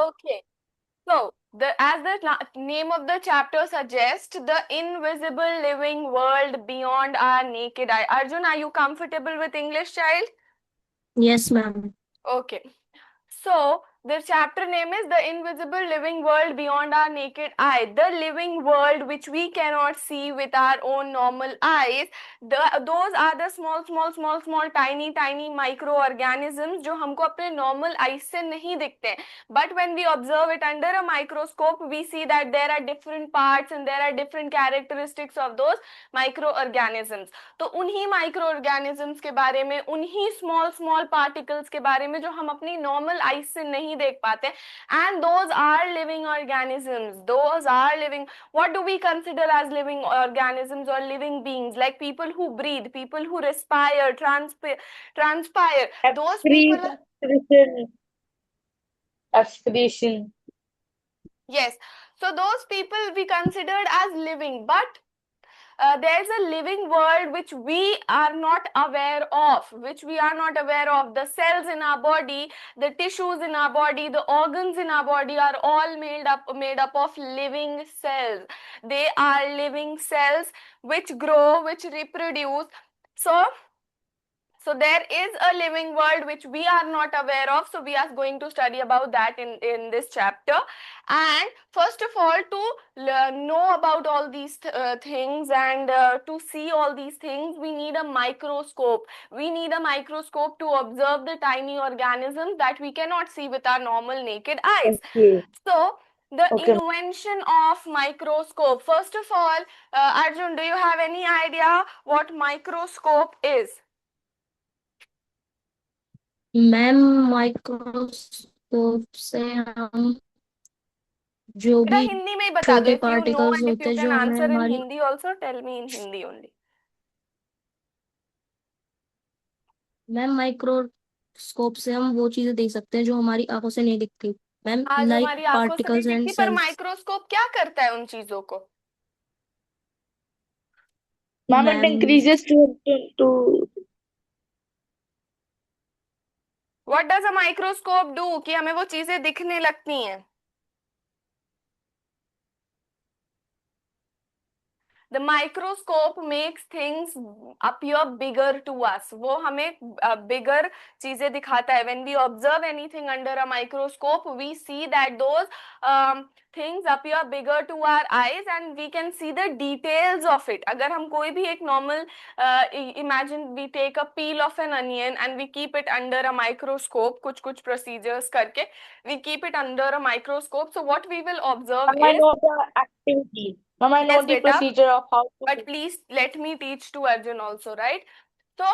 Okay. So, as the name of the chapter suggests, the invisible living world beyond our naked eye. Arjun, are you comfortable with English, child? Yes, ma'am. Okay. So, the chapter name is The Invisible Living World Beyond Our Naked Eye. The living world which we cannot see with our own normal eyes. Those are the small, tiny microorganisms जो हमको अपने normal eyes से नहीं दिखते हैं. But when we observe it under a microscope, we see that there are different parts and there are different characteristics of those microorganisms. तो उन्हीं microorganisms के बारे में, उन्हीं small particles के बारे में जो हम अपनी normal eyes से नहीं देख पाते. And those are living organisms. Those are living. What do we consider as living organisms or living beings? Like people who breathe, people who respire, transpire. Those people are. Excretion. Yes. So those people we considered as living, but there's a living world which we are not aware of, the cells in our body, the tissues in our body, the organs in our body are all made up of living cells. They are living cells which grow, which reproduce. So there is a living world which we are not aware of. So we are going to study about that in this chapter. And first of all, to know about all these things and to see all these things, we need a microscope. We need a microscope to observe the tiny organisms that we cannot see with our normal naked eyes. Okay. So the Okay. invention of microscope. First of all, Arjun, do you have any idea what microscope is? Ma'am microscope से हम जो बेटा भी हिंदी में ही बता दो. छोटे if you know particles and if होते यू हैं कैन जो हमें आंसर इन हमारी हिंदी आल्सो, टेल मी इन हिंदी ओनली. मैम माइक्रोस्कोप से हम वो चीजें देख सकते हैं जो हमारी आंखों से नहीं दिखती. मैम आज लाइक हमारी आंखों से नहीं पार्टिकल्स एंड दिखती, पर सेल्स. माइक्रोस्कोप क्या करता है उन चीजों को? Ma'am, it ma'am increases to what does a microscope do कि हमें वो चीजें दिखने लगती हैं? The microscope makes things appear bigger to us. वो हमें bigger चीजें दिखाता है. When we observe anything under a microscope, we see that those things appear bigger to our eyes and we can see the details of it. अगर हम कोई भी एक normal imagine we take a peel of an onion and we keep it under a microscope, कुछ procedures करके we keep it under a microscope. So what we will observe Ma'am, I is. know the activity. Ma'am, I know Yes, the beta. procedure of how to. But please let me teach to Arjun also, right? So,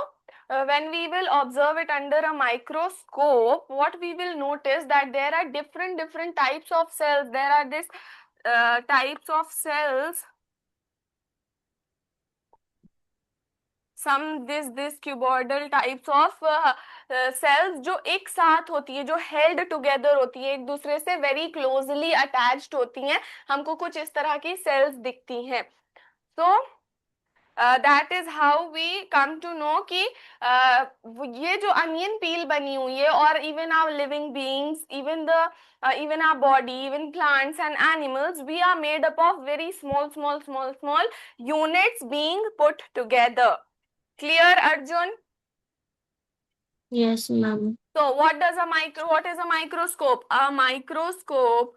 when we will observe it under a microscope, what we will notice that there are different types of cells. There are this types of cells. Some this cuboidal types of cells जो एक साथ होती है, जो held together होती है, एक दूसरे से very closely attached होती हैं. हमको कुछ इस तरह की cells दिखती हैं. So that is how we come to know कि ये जो onion peel बनी हुई है, और even our living beings, even our body, even plants and animals, we are made up of very small units being put together. Clear, Arjun? Yes ma'am. So what is a microscope? A microscope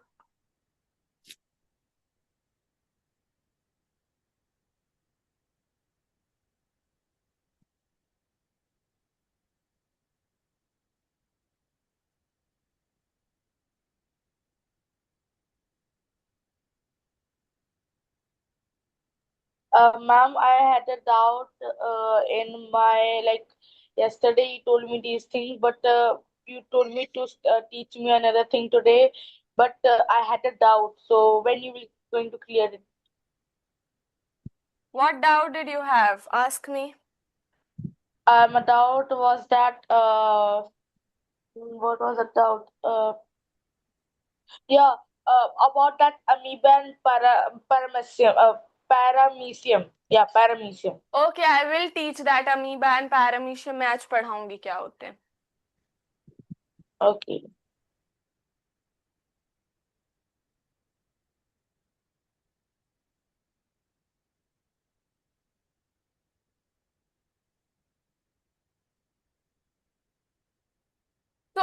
Ma'am, I had a doubt in my like yesterday you told me these things, but you told me to teach me another thing today, but I had a doubt. So when you will going to clear it? What doubt did you have? Ask me. My doubt was that what was the doubt? Yeah, about that amoeba and paramecium. Paramecium. Yeah, paramecium. Okay, I will teach that amoeba and paramecium. मैं आज पढ़ाऊंगी क्या होते हैं. Okay.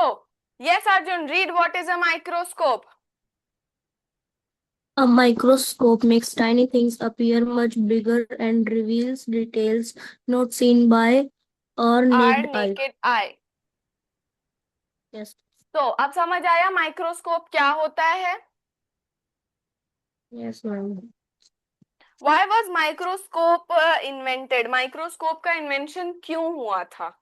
So, yes, Arjun, read what is a microscope. A microscope makes tiny things appear much bigger and reveals details not seen by our Our naked eye. naked eye. Yes. तो अब समझ आया microscope क्या होता है? Yes, ma'am. Why was microscope invented? Microscope का invention क्यों हुआ था?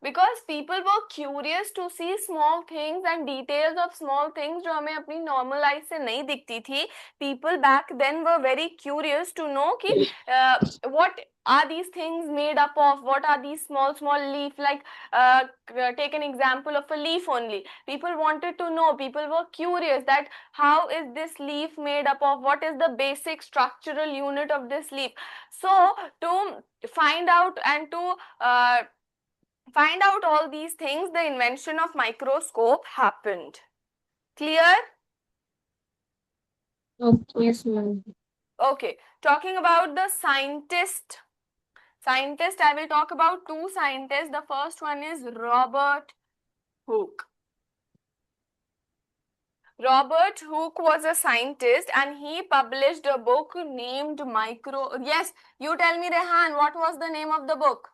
Because people were curious to see small things and details of small things जो हमें अपनी normal eye से नहीं दिखती थी. People back then were very curious to know कि what are these things made up of? What are these small leaf? Like take an example of a leaf only. People wanted to know. People were curious that how is this leaf made up of? What is the basic structural unit of this leaf? So to find out and to find out all these things, the invention of microscope happened. Clear? Oh, yes, ma'am. Okay, talking about the scientist. I will talk about two scientists. The first one is Robert Hooke. Robert Hooke was a scientist and he published a book named Yes, you tell me, Rehan, what was the name of the book?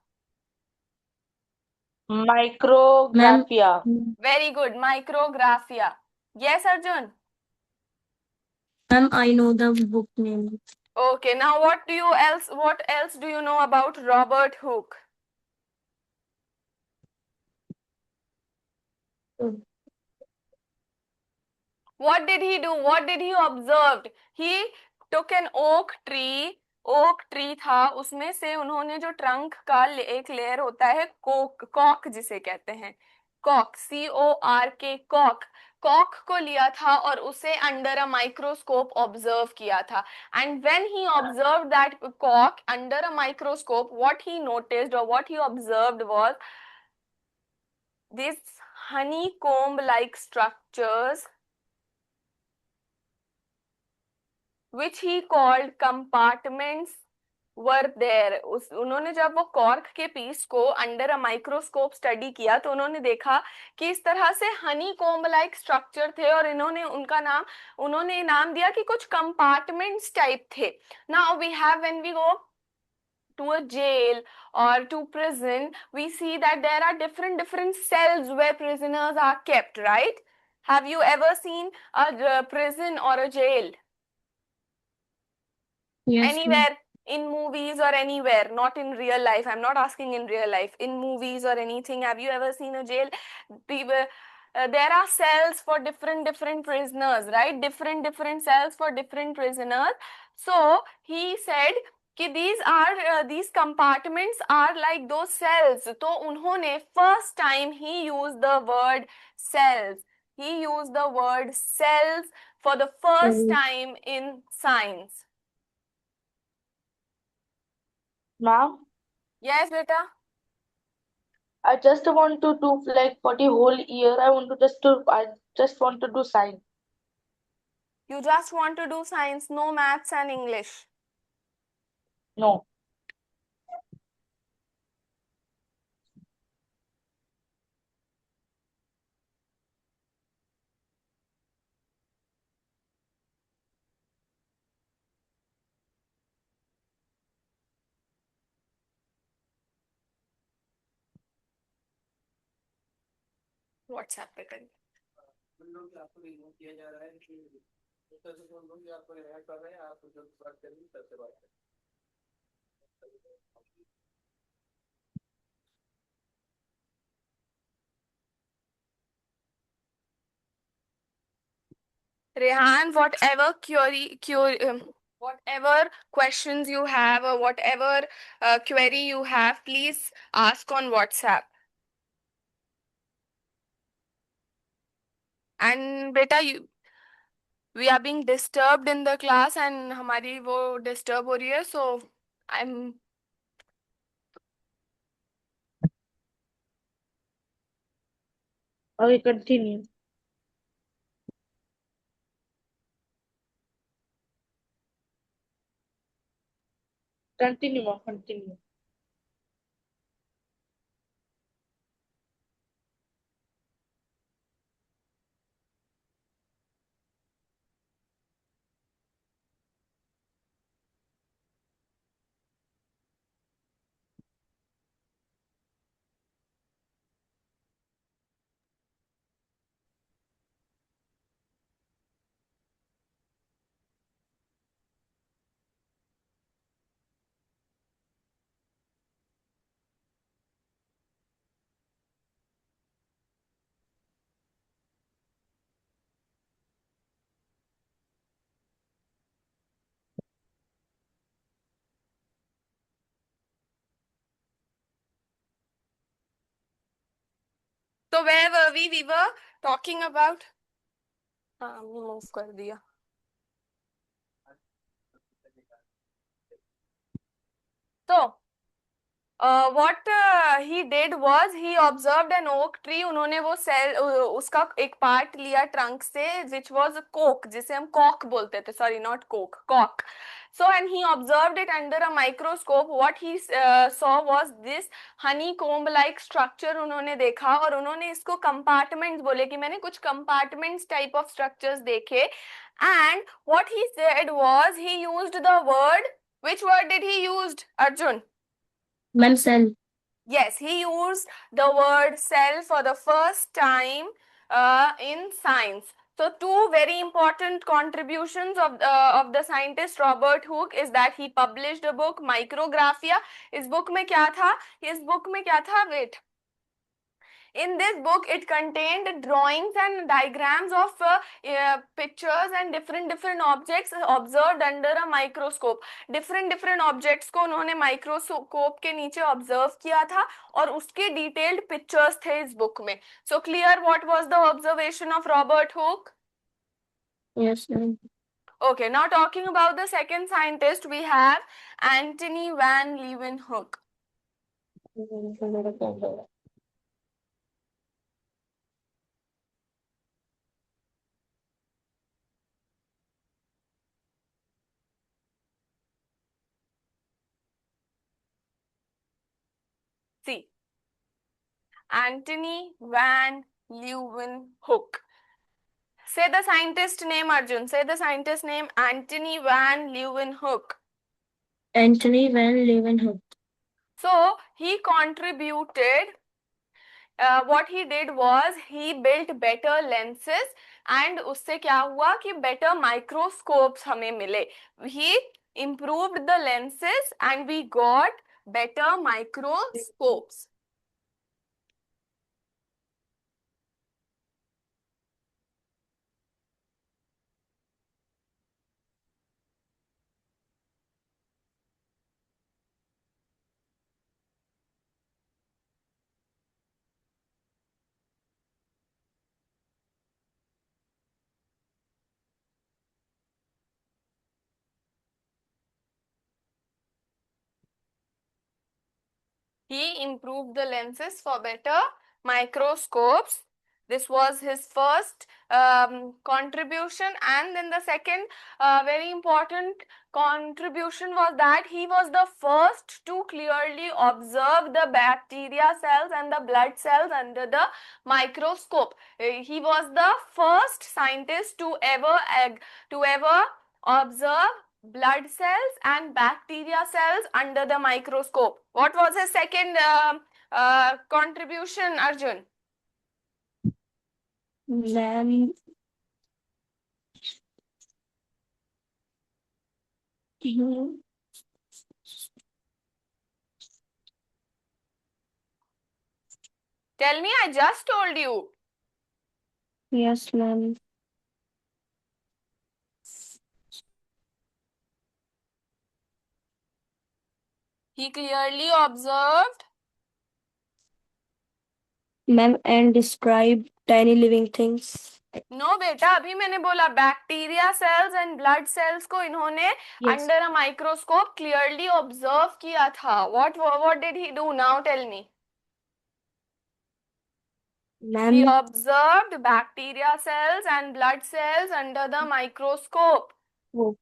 Micrographia. Very good, Micrographia. Yes, Arjun? Ma'am, I know the book name. Okay, now what else do you know about Robert Hooke? What did he do? What did he observe? He took an oak tree था, उसमें से उन्होंने जो trunk का एक layer होता है Kock जिसे कहते हैं, कॉक, CORK, कॉक को लिया था और उसे अंडर अ माइक्रोस्कोप ऑब्जर्व किया था. And when he observe that कॉक under a microscope, what he noticed और what he observed was these honeycomb like structures which he called compartments were there. उन्होंने जब वो कॉर्क के पीस को under a microscope study किया तो उन्होंने देखा कि इस तरह से हनी कोम्ब लाइक स्ट्रक्चर थे और उन्होंने नाम दिया कि कुछ कंपार्टमेंट्स टाइप थे. Now we have when we go to a jail or to prison, we see that there are different cells where prisoners are kept, right? Have you ever seen a prison or a jail? Yes, Anywhere in movies or anywhere, not in real life. I'm not asking in real life. In movies or anything, have you ever seen a jail? People, there are cells for different prisoners, right? Different cells for different prisoners. So he said कि these compartments are like those cells. तो उन्होंने first time he used the word cells. He used the word cells for the first time in science. Ma'am, Yes, beta. I just want to do like for the whole year. I just want to do science. You just want to do science, no maths and English. No. WhatsApp पे करिए. Rehan, whatever whatever questions you have or whatever query you have, please ask on WhatsApp. And beta, we are being disturbed in the class and हमारी वो disturb हो रही है, so I'm Okay, continue. Continue, ma'am. Continue. So where were we? We were talking about. हाँ move कर दिया. So what he did was he observed an oak tree. उन्होंने वो सेल उसका एक पार्ट लिया ट्रंक से, which was a coke, जिसे हम कॉक बोलते थे. Sorry, not coke, cock. So and he observed it under a microscope. What he saw was this honeycomb like structure उन्होंने देखा, और उन्होंने इसको compartments बोले कि मैंने कुछ compartments type of structures देखे. And what he said was he used the word. Which word did he used, Arjun? Ma'am, cell. Yes, he used the word cell for the first time in science. So two very important contributions of the scientist Robert Hooke is that he published a book, Micrographia. इस book में क्या था? इस book में क्या था? Wait. In this book, it contained drawings and diagrams of pictures and different objects observed under a microscope. Different objects को उन्होंने माइक्रोस्कोप के नीचे ऑब्जर्व किया था, और उसके डिटेल्ड पिक्चर्स थे इस बुक में. So clear what was the observation of Robert Hooke? Yes, ma'am. Okay, now talking about the second scientist, we have Antony van Leeuwenhoek. See, Antony van Leeuwenhoek. Say the scientist name, Arjun. Say the scientist name, Antony van Leeuwenhoek. Antony van Leeuwenhoek. So he contributed. What he did was he built better lenses, and उससे क्या हुआ कि better microscopes हमें मिले. He improved the lenses and we got better microscopes. He improved the lenses for better microscopes. This was his first contribution, and then the second very important contribution was that he was the first to clearly observe the bacteria cells and the blood cells under the microscope. He was the first scientist to ever observe blood cells and bacteria cells under the microscope. What was his second contribution, Arjun? Ma'am, Tell me, I just told you. yes, ma'am. He clearly observed. Ma'am, and describe tiny living things. No बेटा, अभी मैंने बोला bacteria cells and blood cells को इन्होंने Yes. Under a microscope clearly observe किया था. What did he do? Now tell me. Ma'am, He observed bacteria cells and blood cells under the microscope. oh,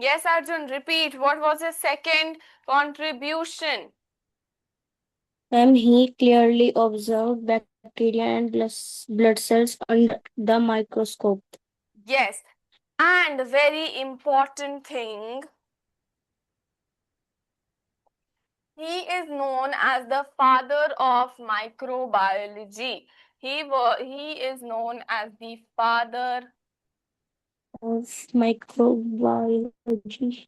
Yes, Arjun, repeat. What was his second contribution? Ma'am, he clearly observed bacteria and blood cells under the microscope. Yes. And very important thing, he is known as the father of microbiology. He is known as the father Of microbiology.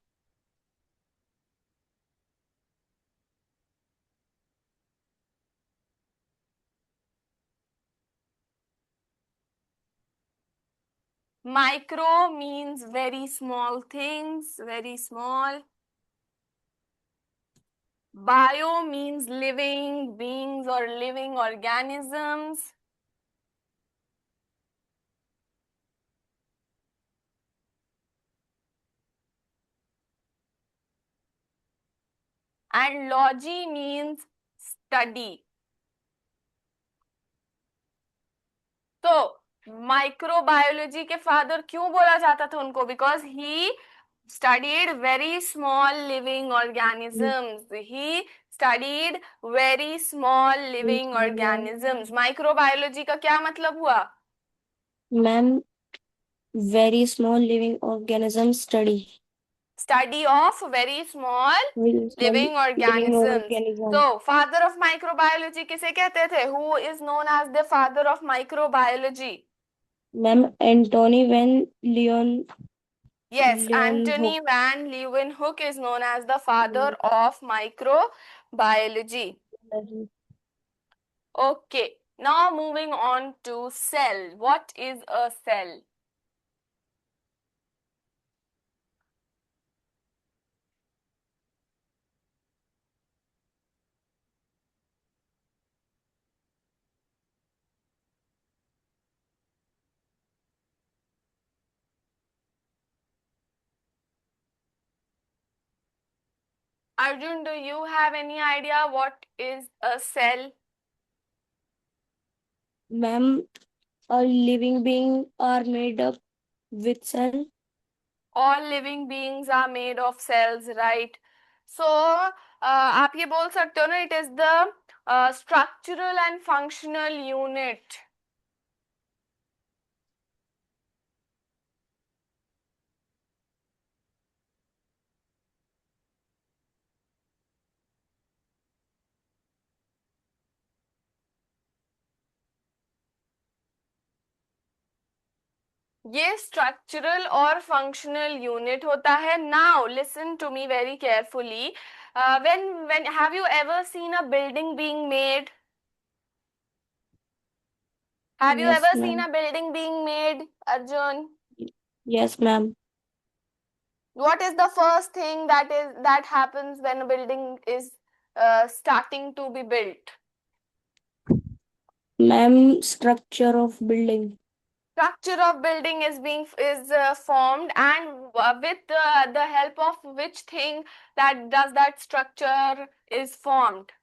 Micro means very small things, very small. Bio means living beings or living organisms. And logy means study. तो microbiology के father क्यों बोला जाता था उनको? Because he studied very small living organisms. He studied very small living organisms. Microbiology का क्या मतलब हुआ? Ma'am, very small living organism study. Study of very small Very small living living organisms. organism. So, father of microbiology किसे कहते थे? Who is known as the father of microbiology? Ma'am, Anthony van Yes, Leeuwenhoek. Anthony van Leeuwenhoek is known as the father of microbiology. Okay, now moving on to cell. What is a cell? Arjun, do you have any idea what is a cell? Ma'am, a living being are made up with cell. All living beings are made of cells, right? So, आप ये बोल सकते हो ना, it is the structural and functional unit. ये structural और functional unit होता है. Now listen to me very carefully. When have you ever seen a building being made? Have you Yes, ever seen ma'am. a building being made, Arjun? Yes, ma'am. What is the first thing that happens when a building is starting to be built? Ma'am, structure of building. Structure of building is formed, and with the help of which thing that structure is formed?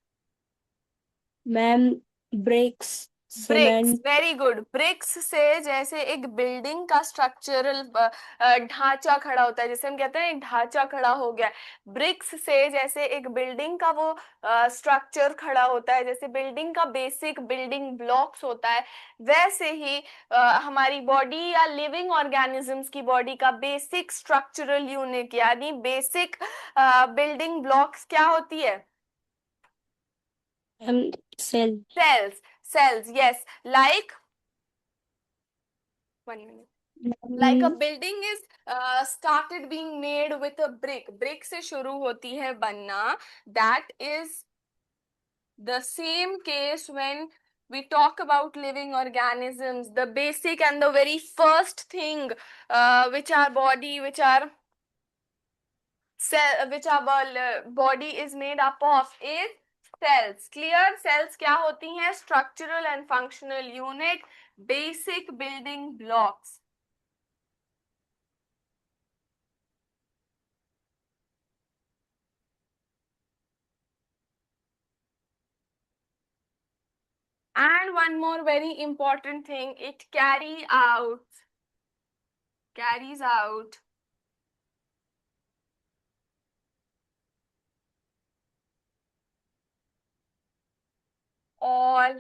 Ma'am, bricks, bricks. cement. Very good. Bricks से जैसे एक building का structural ढांचा खड़ा होता है, जैसे हम कहते हैं एक ढांचा खड़ा हो गया. ब्रिक्स से जैसे एक बिल्डिंग का वो स्ट्रक्चर खड़ा होता है, जैसे बिल्डिंग का बेसिक बिल्डिंग ब्लॉक्स होता है, वैसे ही हमारी बॉडी या लिविंग ऑर्गेनिजम्स की बॉडी का बेसिक स्ट्रक्चरल यूनिट यानी बेसिक बिल्डिंग ब्लॉक्स क्या होती है? Cell. Cells, yes. Like, 1 minute. Like a Ma'am, building is started being made with a brick. Brick से शुरू होती है बनना. That is the same case when we talk about living organisms. The basic and the very first thing which our body, which our body is made up of is cells. Clear? Cells क्या होती हैं? Structural and functional unit, basic building blocks. And one more very important thing, it carries out all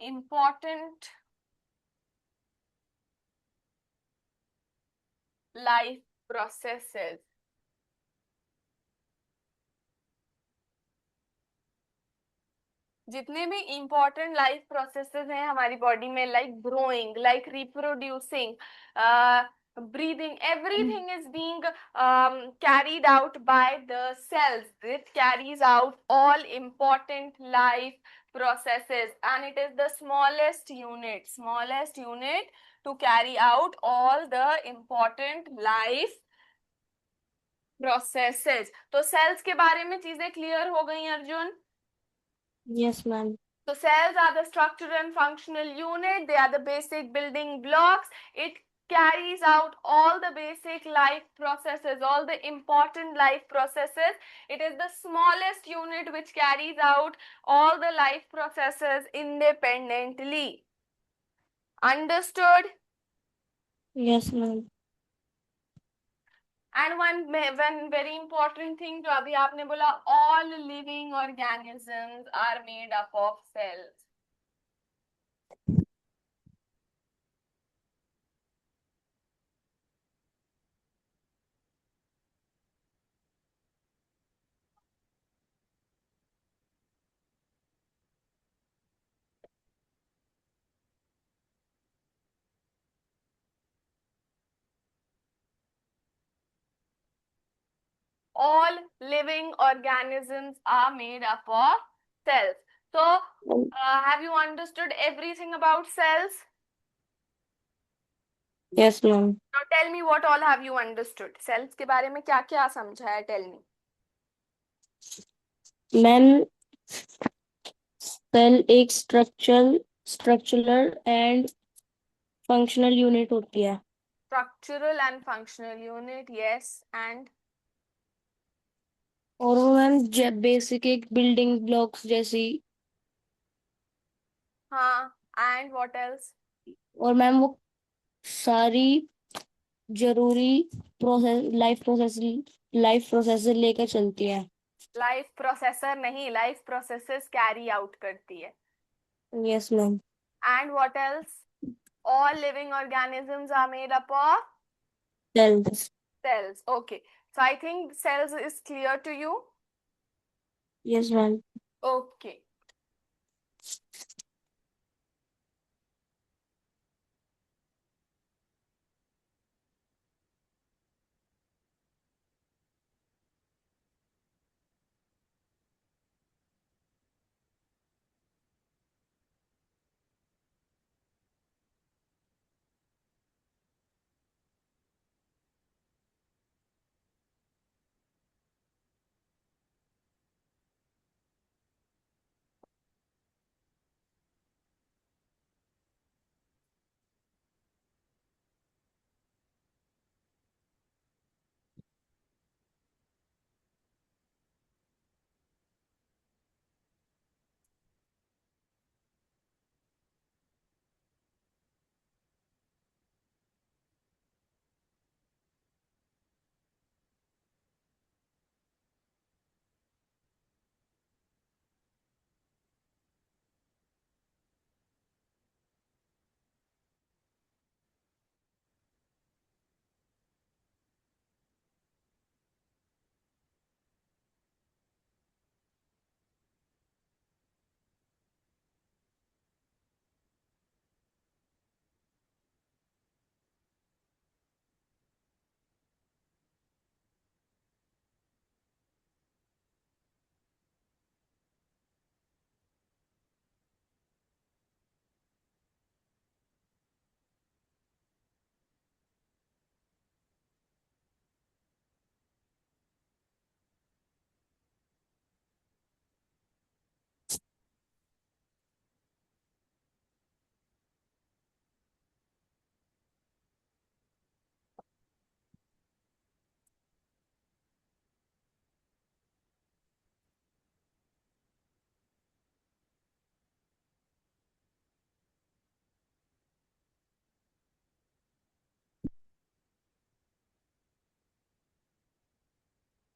important life processes. जितने भी important life processes हैं हमारी body में, like growing, like reproducing, breathing, everything is being carried out by the cells. It carries out all important life processes, and it is the smallest unit to carry out all the important life processes. तो cells के बारे में चीजें clear हो गई Arjun? Yes, ma'am. So cells are the structural and functional unit. They are the basic building blocks. It carries out all the basic life processes, all the important life processes. It is the smallest unit which carries out all the life processes independently. Understood? Yes, ma'am. And one very important thing जो अभी आपने बोला, all living organisms are made up of cells. All living organisms are made up of cells. So, have you understood everything about cells? Yes, ma'am. Now tell me what all have you understood. Cells के बारे में क्या क्या समझा है? Tell me. Ma'am, cell एक structural and functional unit होती है। Structural and functional unit, yes, and और वो मैम बेसिक एक बिल्डिंग ब्लॉक्स जैसी। हाँ, and what else? और मैम वो सारी जरूरी लाइफ प्रोसेस लेकर चलती है। Life processor नहीं, life processes carry out करती है. Yes ma'am. And what else? All living organisms are made up of cells. cells. Okay. So I think cells is clear to you. Yes ma'am. Okay.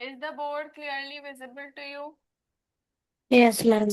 Is the board clearly visible to you? Yes, ma'am.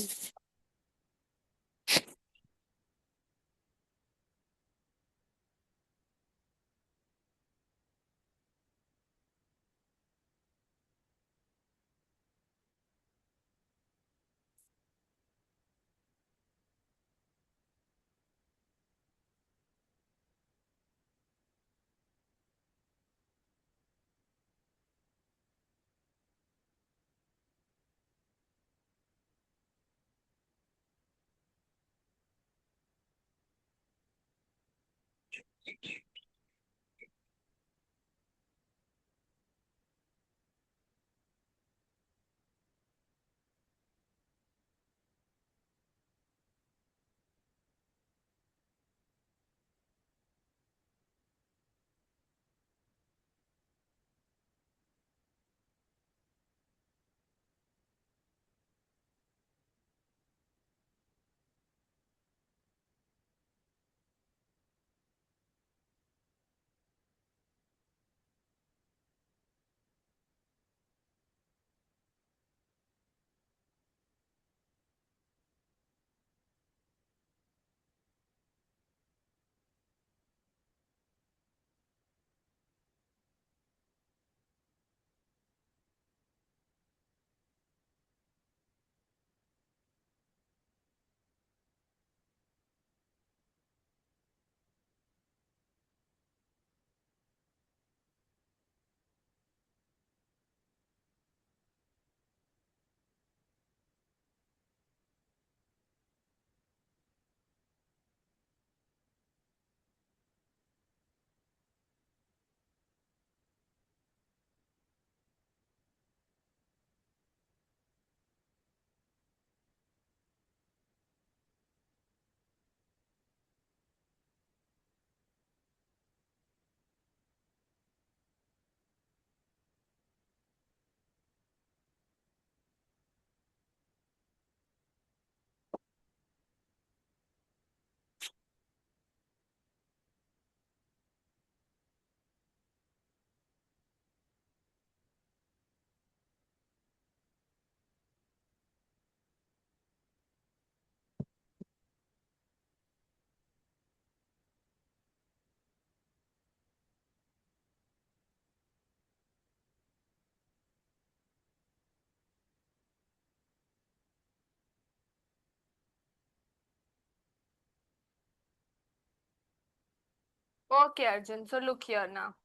Okay, Arjun. So look here now.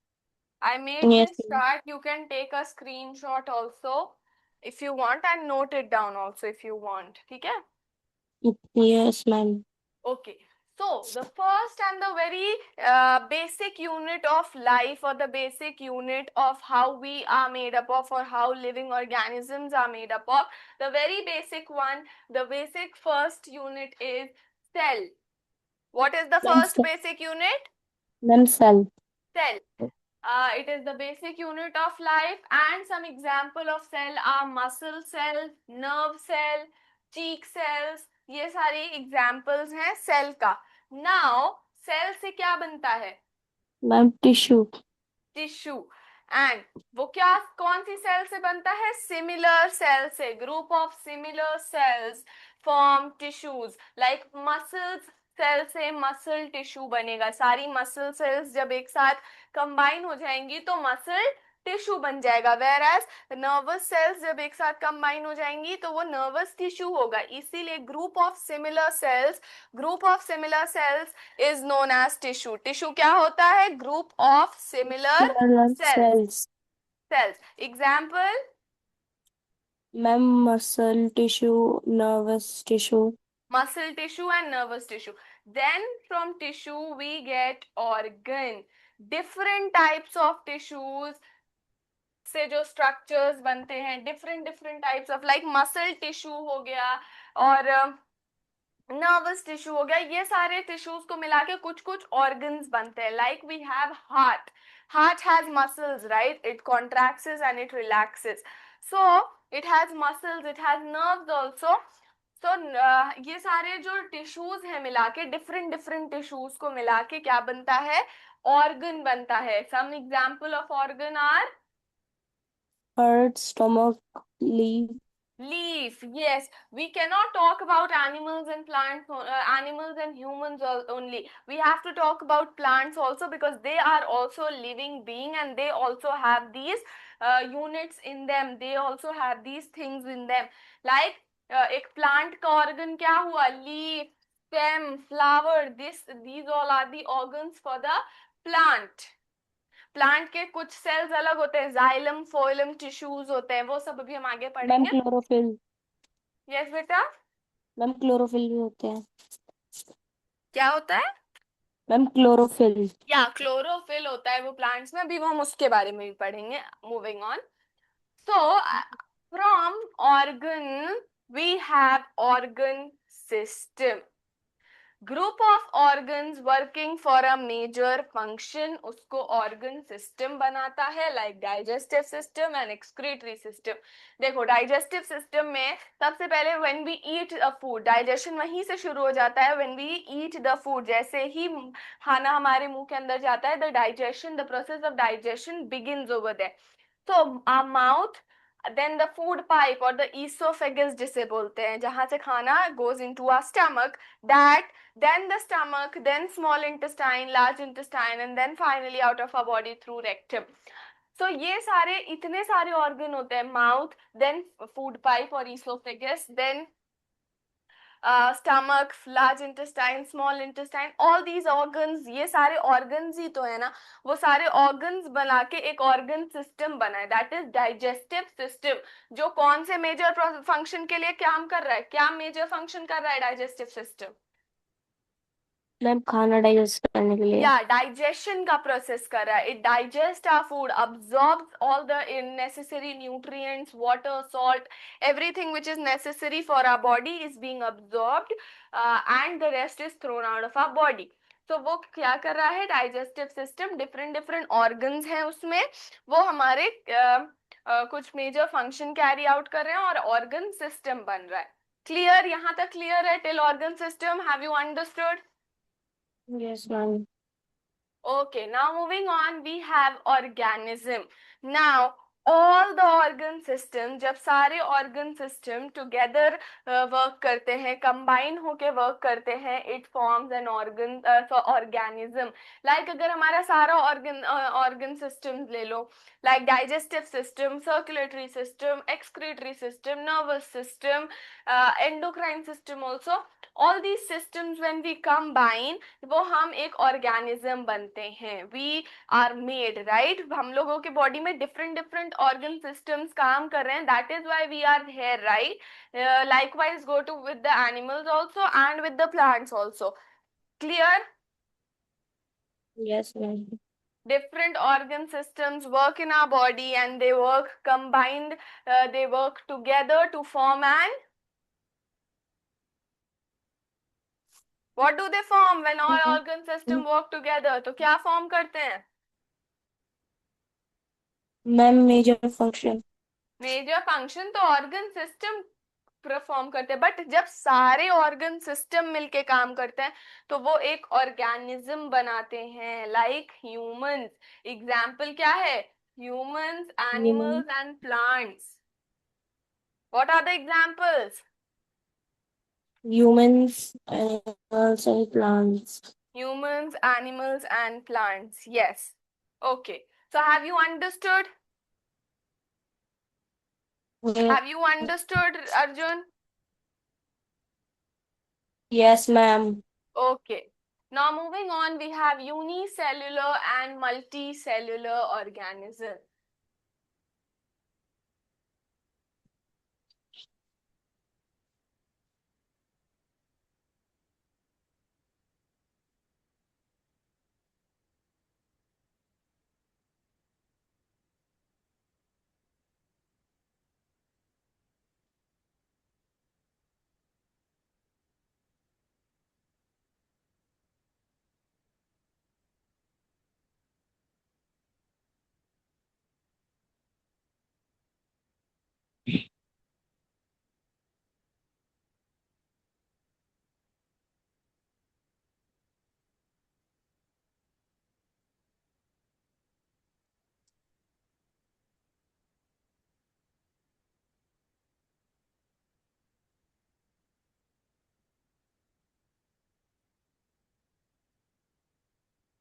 I made Yes, this ma'am. chart. You can take a screenshot also if you want and note it down also if you want. ठीक है? Yes, ma'am. Okay. So the first and the very basic unit of life or the basic unit of how we are made up of or how living organisms are made up of, the very basic one, the basic first unit is cell. What is the Ma'am, first basic unit? ma'am, cell. Cell. It is the basic unit of life and some example of cell are muscle cell, nerve cell, cheek cells. ये सारी examples हैं cell का. Now cell से क्या बनता है? Ma'am, tissue. Tissue. And वो क्या कौन सी सेल से बनता है? सिमिलर सेल से. Group of similar cells form tissues. Like muscles cell से मसल टिश्यू बनेगा. सारी मसल सेल्स जब एक साथ कंबाइन हो जाएंगी तो मसल टिश्यू बन जाएगा. वेयर एज नर्वस सेल्स जब एक साथ कंबाइन हो जाएंगी तो वो नर्वस टिश्यू होगा. इसीलिए group of similar sales is known as tissue. Tissue क्या होता है? Group of similar Similar cells. cells. Cells. Example, Ma'am, muscle tissue, nervous tissue. muscle tissue and nervous tissue. Then from tissue we get organ. Different types of tissues से जो structures बनते हैं, different types of like muscle tissue हो गया और nervous tissue हो गया. ये सारे टिश्यूज को मिला के कुछ कुछ ऑर्गन्स बनते हैं. Like we have heart. Heart has muscles, right? It contracts and it relaxes. So it has muscles, it has nerves also. So ये सारे जो टिश्यूज हैं मिला के डिफरेंट टिश्यूज को मिला के क्या बनता है? ऑर्गन बनता है. Some example of organ are Heart, stomach, liver. Leaf, yes. We cannot talk about animals and plants, animals and humans only. We have to talk about plants also because they are also living being and they also have these units in them. They also have these things in them. Like एक plant का organ क्या हुआ? Leaf, stem, flower. These all are the organs for the plant. Plant के कुछ sales अलग होते हैं, xylem, फोइलम, tissues होते हैं, वो सब अभी हम आगे मैम पढ़ेंगे. क्लोरोफिल. यस बेटा. मैम क्लोरोफिल भी होते हैं. क्या होता है? Ma'am chlorophyll. या क्लोरोफिल होता है वो प्लांट्स में, अभी वो हम उसके बारे में भी पढ़ेंगे. Moving on. So from organ we have organ system. Group of organs working for a major function, उसको ऑर्गन सिस्टम बनाता है. Like digestive system and excretory system. देखो डाइजेस्टिव सिस्टम में सबसे पहले when we eat a food, digestion वहीं से शुरू हो जाता है. When we eat the food, जैसे ही खाना हमारे मुंह के अंदर जाता है, the digestion, the process of digestion begins over there. तो our mouth, then the food pipe or the esophagus जिसे बोलते हैं, जहां से खाना goes into our stomach, that then the stomach, then small intestine, large intestine, and then finally out of our body through rectum. So ये सारे इतने सारे organ होते हैं, mouth, then food pipe or esophagus, then stomach, large intestine, small intestine, all these organs, ये सारे organs ही तो है ना. वो सारे ऑर्गन्स बना के एक ऑर्गन सिस्टम बना है, दैट इज डाइजेस्टिव सिस्टम. जो कौन से मेजर फंक्शन के लिए काम कर रहा है? क्या मेजर फंक्शन कर रहा है डाइजेस्टिव सिस्टम? मैम खाना डाइजेस्ट करने के लिए. या डाइजेशन का प्रोसेस कर रहा है. It digest our food, absorbs all the necessary nutrients, water, salt, everything which is necessary for our body is being absorbed, and the rest is thrown out of our body. तो वो क्या कर रहा है digestive system? Different different organs हैं उसमें, वो हमारे कुछ मेजर फंक्शन कैरी आउट कर रहे हैं और ऑर्गन सिस्टम बन रहा है. क्लियर? यहाँ तक क्लियर है till organ system? Have you understood? Yes ma'am. Okay, now moving on, we have organism. Now, all the organ system, जब सारे organ system together work करते हैं, combine होके work करते हैं, it forms an organ, so organism. Like अगर हमारा सारा organ systems ले लो, like digestive system, circulatory system, excretory system, nervous system, endocrine system also, all these systems when we combine, वो हम एक ऑर्गेनिज्म बनते हैं. We are made, right? हम लोगों के बॉडी में डिफरेंट डिफरेंट ऑर्गन सिस्टम्स काम कर रहे हैं, that is why we are here, right? Likewise go to with the animals also and with the plants also. Clear? Yes ma'am. Different organ systems work in our body and they work combined, they work together to form an, what do they form when all organ system work together? तो क्या form करते हैं? Ma'am major function. Major function तो organ system perform करते हैं, but जब सारे organ system मिलके काम करते हैं तो वो एक ऑर्गेनिज्म बनाते हैं. लाइक ह्यूमंस, एग्जाम्पल क्या है? Humans, animals and plants. What are the examples? Humans, animals and plants. Humans, animals and plants. Yes. Okay, so have you understood? Have you understood, Arjun? Yes ma'am. Okay. Now moving on, we have unicellular and multicellular organism.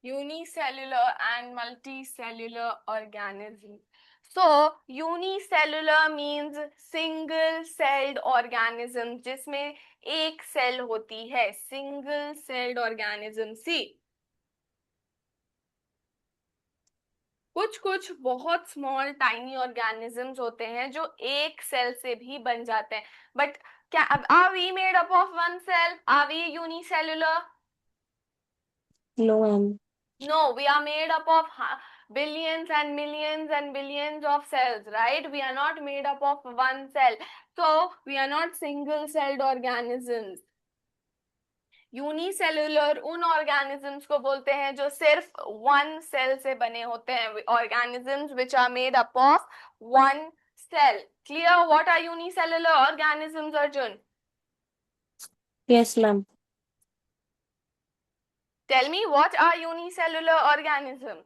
Unicellular and multicellular organisms. So, unicellular means single celled organism जिसमें एक cell होती है, single celled organism. See, कुछ कुछ बहुत small tiny organisms होते हैं जो एक सेल से भी बन जाते हैं. बट क्या are we made up of one cell? Are we unicellular? No, ma'am. No, we are made up of billions and millions and billions of cells, right? We are not made up of one cell. So, we are not single-celled organisms. Unicellular उन organisms को बोलते हैं जो सिर्फ one cell से बने होते हैं. Organisms which are made up of one cell. Clear? What are unicellular organisms, Arjun? Yes, ma'am. Tell me, what are unicellular organisms?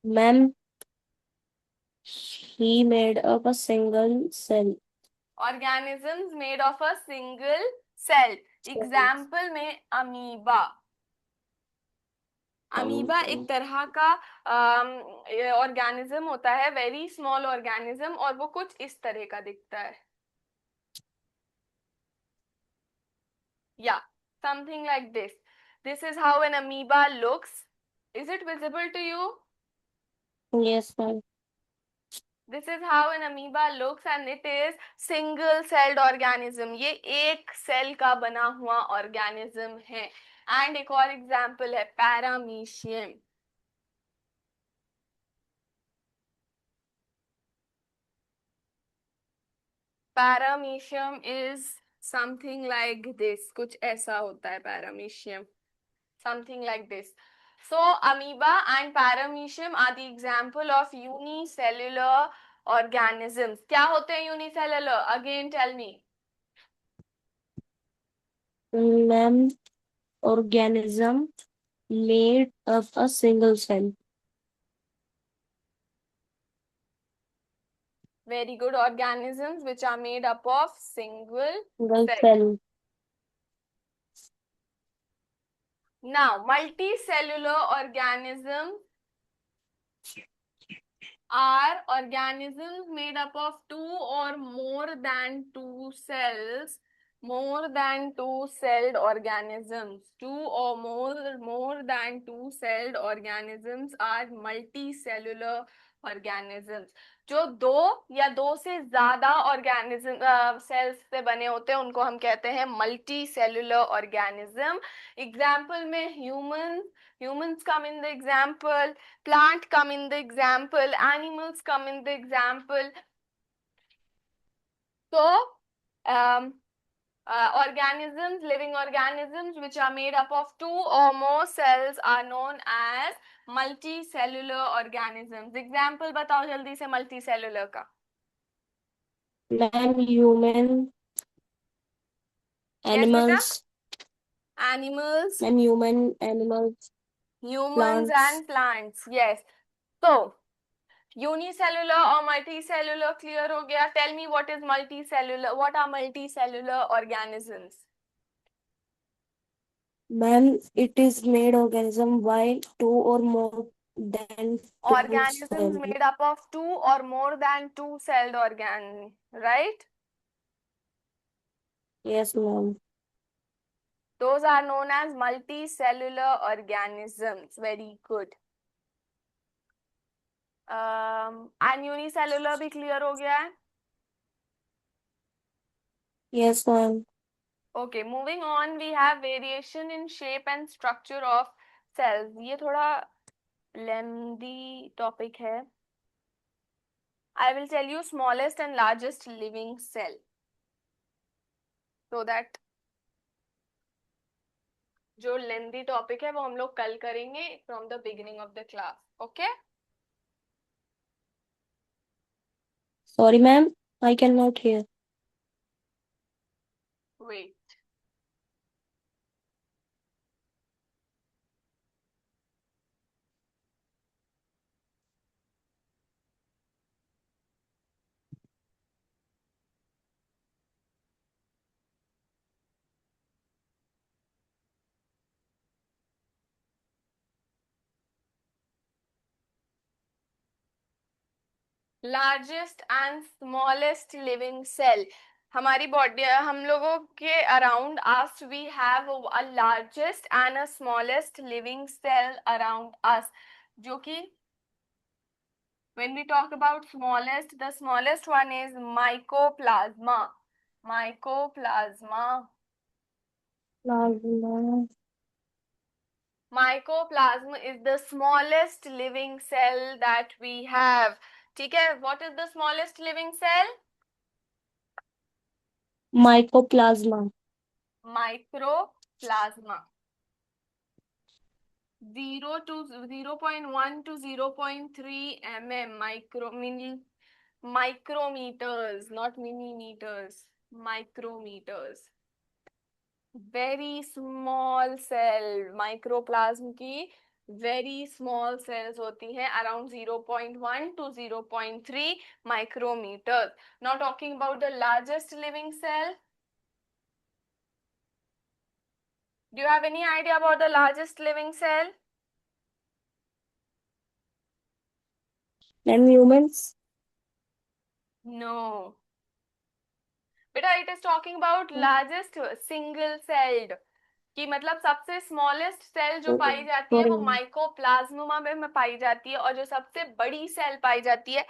Ma'am, he made up a single cell. Organisms made of a single cell. Example में amoeba. Amoeba एक तरह का organism होता है, very small organism, और वो कुछ इस तरह का दिखता है. Yeah, something like this. This is how an amoeba looks. Is it visible to you? Yes, ma'am. This is how an amoeba looks and it is single celled organism. ये एक सेल का बना हुआ ऑर्गेनिज्म है. And एक और example है paramecium. Paramecium is something like this. कुछ ऐसा होता है paramecium. Something like this. So, amoeba and paramecium are the example of unicellular organisms. क्या होते हैं unicellular? Again, tell me. Ma'am, organism made of a single cell. Very good. Organisms which are made up of single Single cell. cell. Now, multicellular organisms are organisms made up of two or more than two cells. More than two celled organisms. Two or more than two celled organisms are multicellular organisms. जो दो या दो से ज्यादा organism sales से बने होते हैं उनको हम कहते हैं मल्टी सेल्युलर ऑर्गेनिज्म. एग्जाम्पल में humans come in the example, plant come in the example, animals come in the example. So, organisms, living organisms which are made up of two or more cells are known as multicellular organisms. Example बताओ जल्दी से multicellular का. Ma'am, human, Yes, animals. Animals, Ma'am, human, animals, humans plants. and plants. Yes. So, unicellular or multicellular clear हो गया. Tell me what is multicellular. What are multicellular organisms? Ma'am, it is made organism by two or more than two Organisms cells. made up of two or more than two celled organ, right? Yes, ma'am. Those are known as multicellular organisms. Very good. And unicellular भी clear हो गया है? Yes, ma'am. Okay, moving on, we have variation in shape and structure of cells. ये थोड़ा lengthy topic है. I will tell you smallest and largest living cell, so that जो lengthy topic है वो हम लोग कल करेंगे from the beginning of the class. Okay? Sorry, ma'am. I cannot hear. Wait. Largest and smallest living cell, हमारी body, हम लोगों के around us we have a largest and a smallest living cell around us, जो कि when we talk about smallest, the smallest one is mycoplasma. Mycoplasma. Plasma. Mycoplasma is the smallest living cell that we have. ठीक है, what is the smallest living cell? Mycoplasma. Microplasma. 0.1 to 0.3 mm, micrometers, not millimeters, micrometers. Very small cell, mycoplasma की very small cells होती हैं, around 0.1 to 0.3 micrometer. Now talking about the largest living cell. Do you have any idea about the largest living cell? And humans? No. बेटा, it is talking about largest single celled, कि मतलब सबसे smallest cell जो पाई जाती है वो Sorry. Mycoplasma में पाई जाती है, और जो सबसे बड़ी सेल पाई जाती है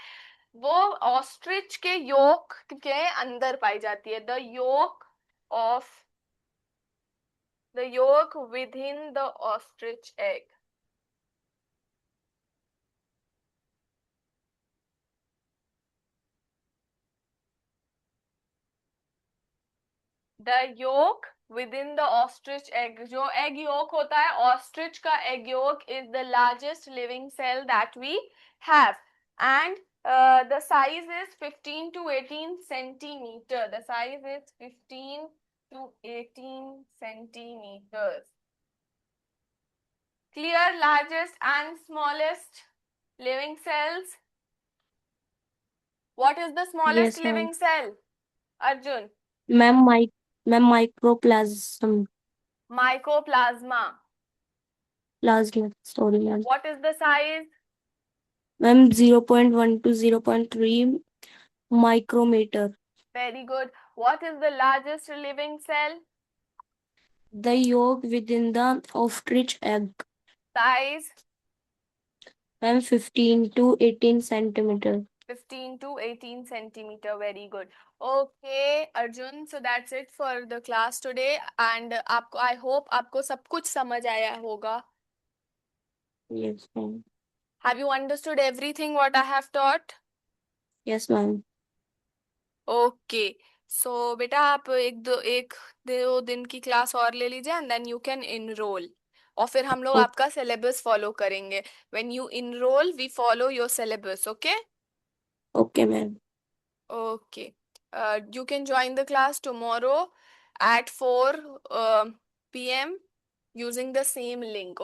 वो ऑस्ट्रिच के योक के अंदर पाई जाती है. The yolk within the ostrich egg. The yolk within the ostrich egg, जो एग योक होता है, ऑस्ट्रिच का egg yolk is the largest living cell that we have, and the size is 15 to 18 centimeter. The size is 15 to 18 centimeters. Clear? Largest and smallest living cells. What is the smallest Yes, ma'am. living cell? Arjun. Ma'am, microplasm. Mycoplasma. Plasma. Sorry, ma'am. What is the size? Ma'am, 0.1 to 0.3 micrometer. Very good. What is the largest living cell? The yolk within the ostrich egg. Size? Ma'am, 15 to 18 centimeter. 15 to 18 centimeter. Very good. Okay, Arjun. So that's it for the class today. And आपको, I hope आपको सब कुछ समझ आया होगा. Yes, ma'am. Have you understood everything what I have taught? Yes, ma'am. Okay. So बेटा, आप एक दो दिन की क्लास और ले लीजिए, and then you can enroll, और फिर हम लोग Okay. आपका सिलेबस फॉलो करेंगे. When you enroll we follow your syllabus. Okay. Okay, ma'am. Okay. You can join the class tomorrow at 4 p.m. using the same link.